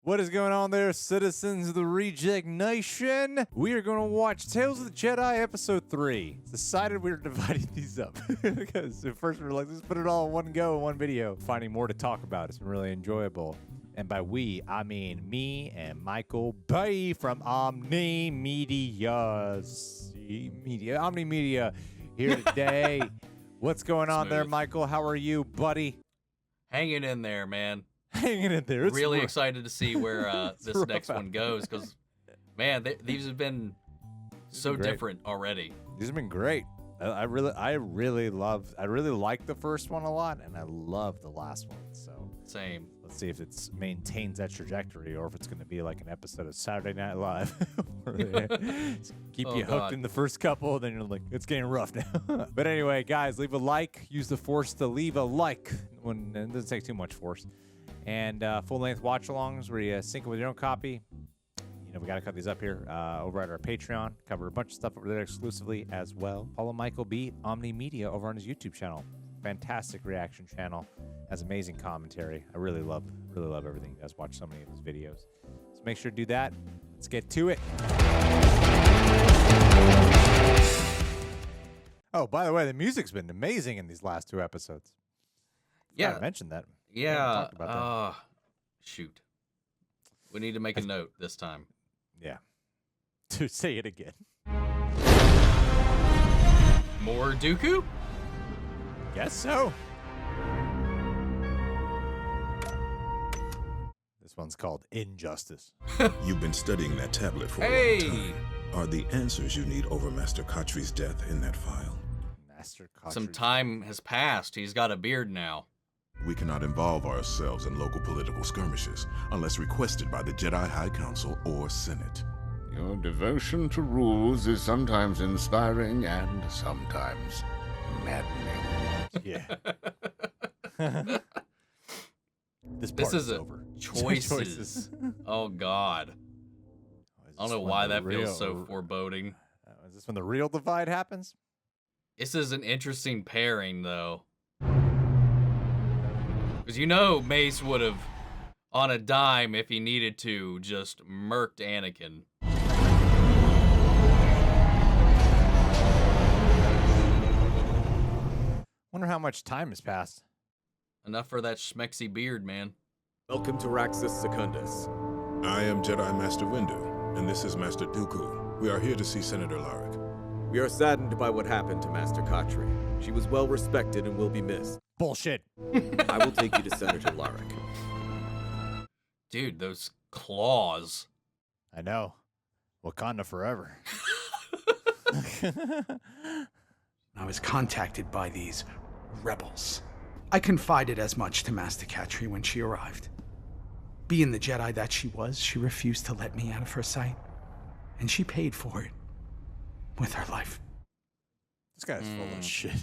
What is going on there, citizens of the Reject Nation? We are going to watch Tales of the Jedi Episode 3. Decided we were dividing these up because at first we were like, let's put it all in one go in one video. Finding more to talk about. It's been really enjoyable. And by we, I mean me and Michael Bay from Omni Media here today. What's going on there, Michael? How are you, buddy? Hanging in there, man. Hanging in there. It's really rough. excited to see where this next one goes, because, man, these have been so different already. These have been great. I really like the first one a lot, and I love the last one. So same. Let's see if it maintains that trajectory, or if it's going to be like an episode of Saturday Night Live, where they keep you hooked in the first couple, then you're like, it's getting rough now. But anyway, guys, leave a like. Use the Force to leave a like. When it doesn't take too much Force. And full-length watch-alongs where you sync it with your own copy. You know, we got to cut these up here over at our Patreon. Cover a bunch of stuff over there exclusively as well. Follow Michael B. Omni Media over on his YouTube channel. Fantastic reaction channel. Has amazing commentary. I really love everything he does. Watch so many of his videos. So make sure to do that. Let's get to it. Oh, by the way, the music's been amazing in these last two episodes. Yeah. I mentioned that. Yeah. Shoot. We need to make a note this time. Yeah. To say it again. More Dooku? Guess so. This one's called Injustice. You've been studying that tablet for a long time. Are the answers you need over Master Khatri's death in that file? Master Khatri. Some time has passed. He's got a beard now. We cannot involve ourselves in local political skirmishes unless requested by the Jedi High Council or Senate. Your devotion to rules is sometimes inspiring and sometimes maddening. Yeah. This is over. Choices. Oh, God. I don't know why that feels so foreboding. Is this when the real divide happens? This is an interesting pairing, though. Because you know Mace would have, on a dime, if he needed to, just murked Anakin. Wonder how much time has passed. Enough for that schmexy beard, man. Welcome to Raxus Secundus. I am Jedi Master Windu, and this is Master Dooku. We are here to see Senator Larrick. We are saddened by what happened to Master Khatri. She was well respected and will be missed. Bullshit. I will take you to Senator Larrick. Dude, those claws. I know. Wakanda forever. I was contacted by these rebels. I confided as much to Master Khatri when she arrived. Being the Jedi that she was, she refused to let me out of her sight. And she paid for it with her life. This guy's full of shit.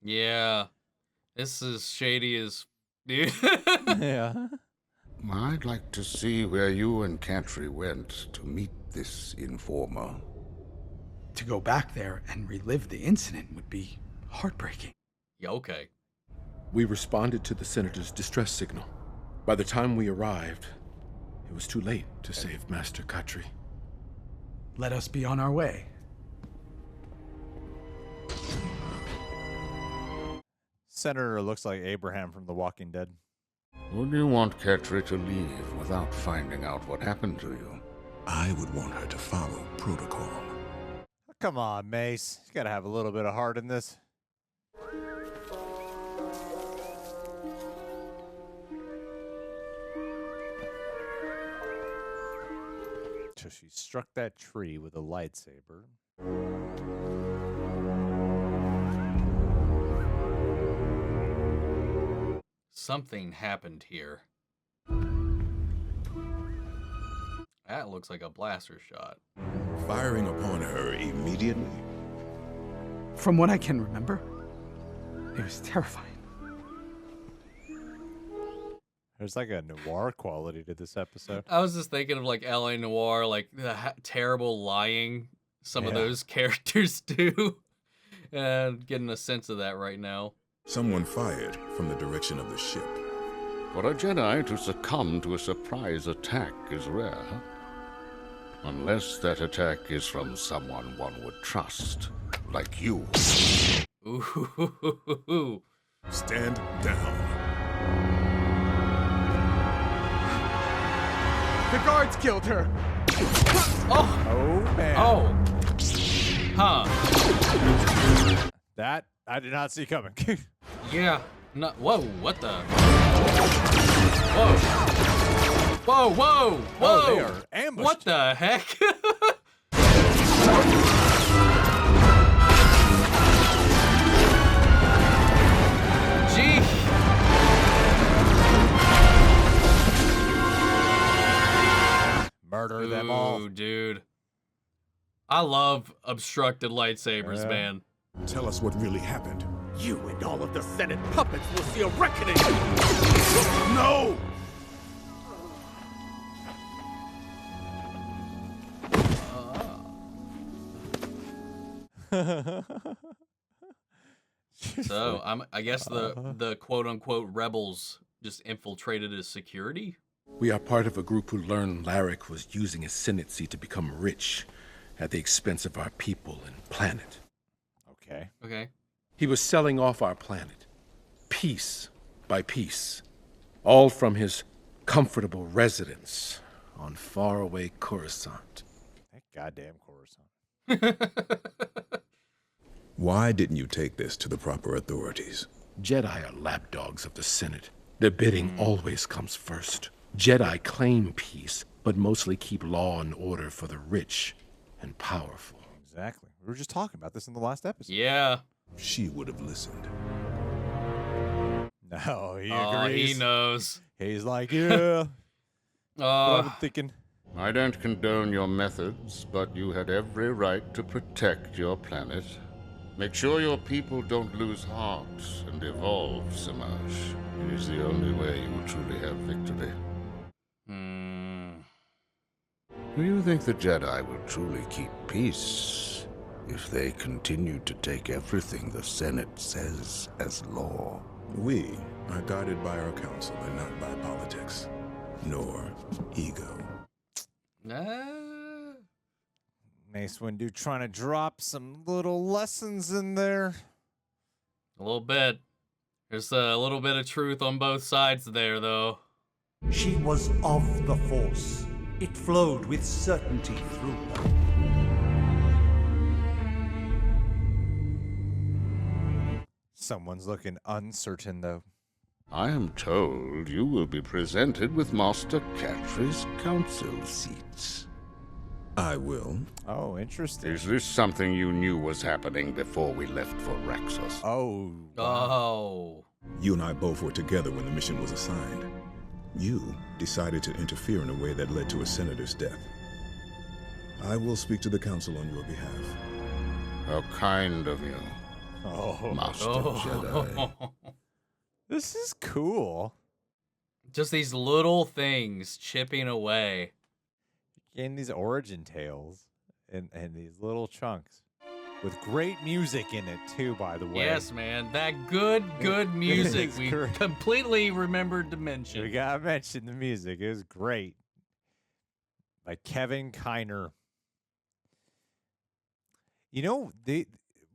Yeah. This is shady as... Dude. Yeah. I'd like to see where you and Khatri went to meet this informer. To go back there and relive the incident would be heartbreaking. Yeah, okay. We responded to the Senator's distress signal. By the time we arrived, it was too late to save Master Khatri. Let us be on our way. Senator looks like Abraham from The Walking Dead. Would you want Khatri to leave without finding out what happened to you? I would want her to follow protocol. Come on, Mace. You gotta have a little bit of heart in this. So she struck that tree with a lightsaber. Something happened here. That looks like a blaster shot. Firing upon her immediately? From what I can remember, it was terrifying. There's like a noir quality to this episode. I was just thinking of like L.A. Noire, like the terrible lying some of those characters do. And getting a sense of that right now. Someone fired from the direction of the ship. For a Jedi to succumb to a surprise attack is rare. Unless that attack is from someone one would trust, like you. Ooh. Stand down. The guards killed her! Oh, man. oh. Huh. That I did not see coming. Yeah. No. Whoa. What the? Whoa. Whoa. Whoa. Whoa. Oh, they are ambushed. What the heck? Gee. Murder them all. Ooh, dude. I love obstructed lightsabers, Yeah. man. Tell us what really happened. You and all of the Senate puppets will see a reckoning! No! So I guess the quote unquote rebels just infiltrated his security. We are part of a group who learned Larrick was using his Senate seat to become rich at the expense of our people and planet. Okay. Okay. He was selling off our planet, piece by piece, all from his comfortable residence on faraway Coruscant. That goddamn Coruscant. Why didn't you take this to the proper authorities? Jedi are lapdogs of the Senate. Their bidding always comes first. Jedi claim peace, but mostly keep law and order for the rich and powerful. Exactly. We were just talking about this in the last episode. Yeah. She would have listened. No, he Oh, agrees. he knows. He's like, yeah. What I've been thinking. I don't condone your methods, but you had every right to protect your planet. Make sure your people don't lose heart and evolve, Samaj. It is the only way you will truly have victory. Do you think the Jedi will truly keep peace if they continue to take everything the Senate says as law? We are guided by our council and not by politics, nor ego. Mace Windu trying to drop some little lessons in there. A little bit. There's a little bit of truth on both sides there, though. She was of the Force. It flowed with certainty through her. Someone's looking uncertain, though. I am told you will be presented with Master Cattry's council seats. I will. Oh, interesting. Is this something you knew was happening before we left for Raxus? Oh. Oh. You and I both were together when the mission was assigned. You decided to interfere in a way that led to a senator's death. I will speak to the council on your behalf. How kind of you, Oh. Master Jedi. This is cool. Just these little things chipping away. Getting these origin tales and these little chunks. With great music in it, too, by the way. Yes, man. That good music is we great. completely remembered to We mention. gotta mention the music. It was great. By Kevin Kiner. You know,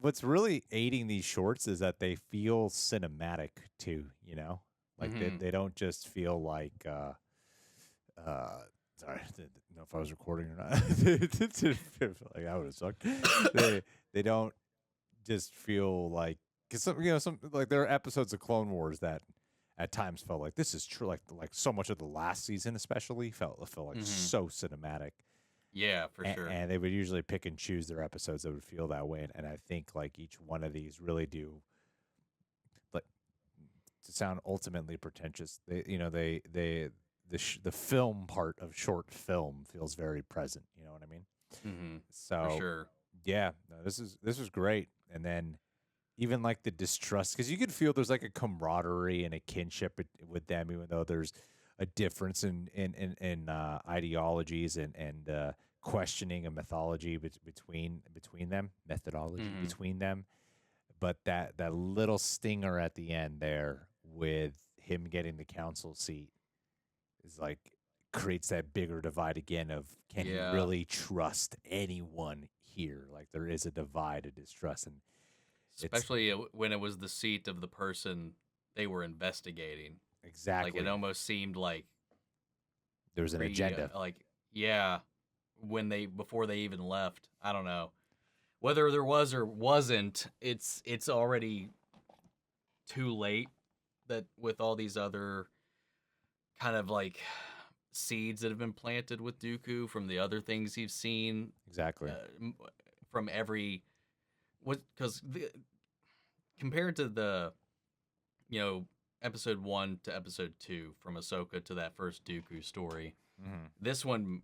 what's really aiding these shorts is that they feel cinematic too, you know? Like they don't just feel like sorry, I didn't know if I was recording or not. Like I would have sucked. They don't just feel like, cause some like there are episodes of Clone Wars that at times felt like this is true. Like so much of the last season, especially felt like so cinematic. Yeah, for sure. And they would usually pick and choose their episodes that would feel that way. And I think like each one of these really do, like, to sound ultimately pretentious, the film part of short film feels very present. You know what I mean? Mm-hmm. So For sure. yeah, no, this was great. And then even like the distrust, because you could feel there's like a camaraderie and a kinship with them, even though there's a difference in ideologies and questioning a mythology between them, methodology between them. But that little stinger at the end there with him getting the council seat is like creates that bigger divide again of can he really trust anyone here? Like there is a divide of distrust, and especially when it was the seat of the person they were investigating. Exactly. Like it almost seemed like there was an agenda. Before they even left. I don't know whether there was or wasn't. It's already too late. That with all these other kind of like seeds that have been planted with Dooku from the other things he's seen. Exactly. From every compared to the episode 1 to episode 2 from Ahsoka to that first Dooku story. This one,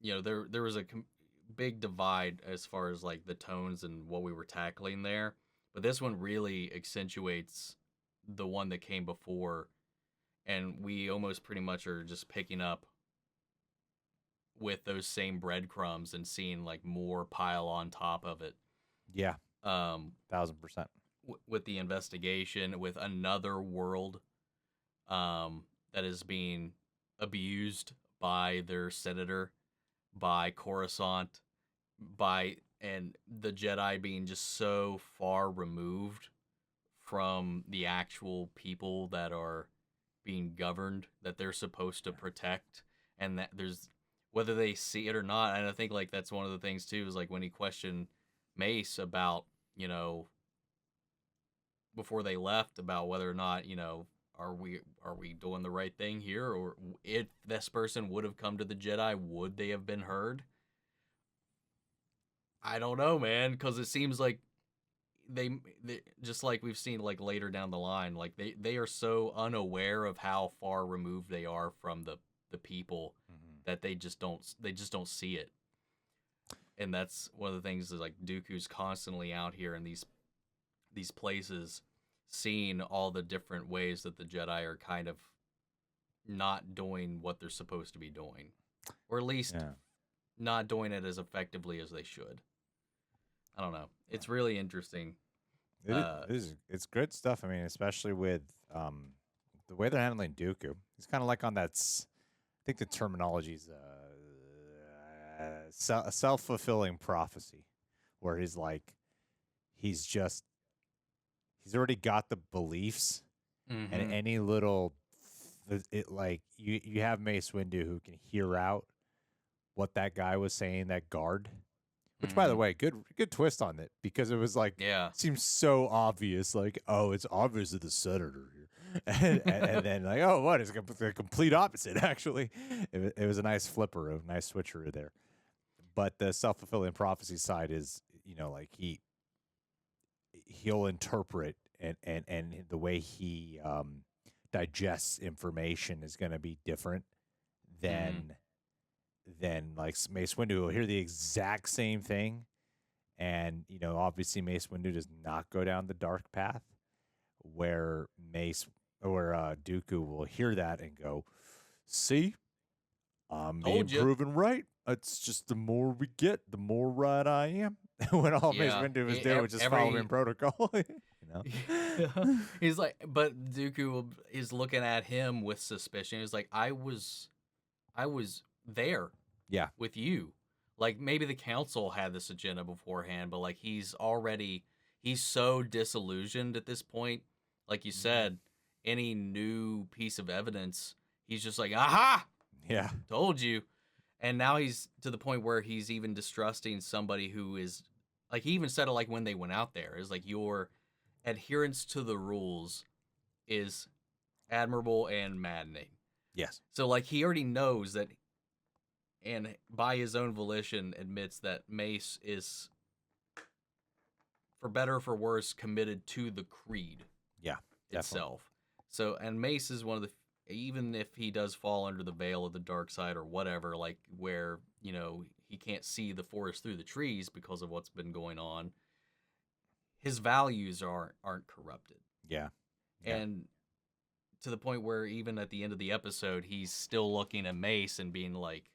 there was a big divide as far as like the tones and what we were tackling there, but this one really accentuates the one that came before, and we almost pretty much are just picking up with those same breadcrumbs and seeing like more pile on top of it. Yeah. 1000%. With the investigation, with another world that is being abused by their senator, by Coruscant, and the Jedi being just so far removed from the actual people that are being governed that they're supposed to protect, and that there's whether they see it or not. And I think like that's one of the things too is like when he questioned Mace about before they left about whether or not are we doing the right thing here, or if this person would have come to the Jedi, would they have been heard? I don't know, man, because it seems like they just like we've seen like later down the line, like they are so unaware of how far removed they are from the people that they just don't see it. And that's one of the things is like Dooku's constantly out here in these places, seeing all the different ways that the Jedi are kind of not doing what they're supposed to be doing, or at least not doing it as effectively as they should. I don't know. It's really interesting. It's good stuff. I mean, especially with the way they're handling Dooku. He's kind of like on that. I think the terminology is a self-fulfilling prophecy, where he's already got the beliefs, and any little you have Mace Windu who can hear out what that guy was saying, that guard. Which, by the way, good twist on it, because it was like, seems so obvious, like, oh, it's obviously the senator here, and then like, oh, what? It's the complete opposite. Actually, it was a nice flipper, a nice switcheroo there. But the self-fulfilling prophecy side is, like he'll interpret and the way he digests information is going to be different than like Mace Windu will hear the exact same thing, and obviously Mace Windu does not go down the dark path, where Dooku will hear that and go, "See, I'm being proven right. It's just the more we get, the more right I am." When all Mace Windu was doing was just following protocol. He's like, but Dooku is looking at him with suspicion. He's like, I was there. Yeah. With you. Like maybe the council had this agenda beforehand, but like he's so disillusioned at this point. Like you said, any new piece of evidence, he's just like, aha! Yeah. Told you. And now he's to the point where he's even distrusting somebody who is like, he even said it like when they went out there, is like your adherence to the rules is admirable and maddening. Yes. So like he already knows that, and by his own volition admits that Mace is, for better or for worse, committed to the creed itself. So, and Mace is one of the, even if he does fall under the veil of the dark side or whatever, like where, he can't see the forest through the trees because of what's been going on, his values aren't corrupted. Yeah. And to the point where even at the end of the episode, he's still looking at Mace and being like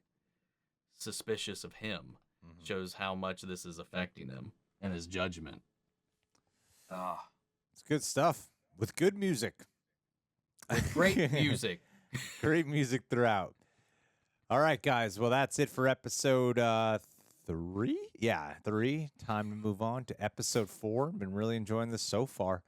suspicious of him. Shows how much this is affecting him and his judgment. It's good stuff with good music. Great music. Great music throughout. All right, guys. Well, that's it for episode 3. Yeah, 3. Time to move on to episode 4. Been really enjoying this so far.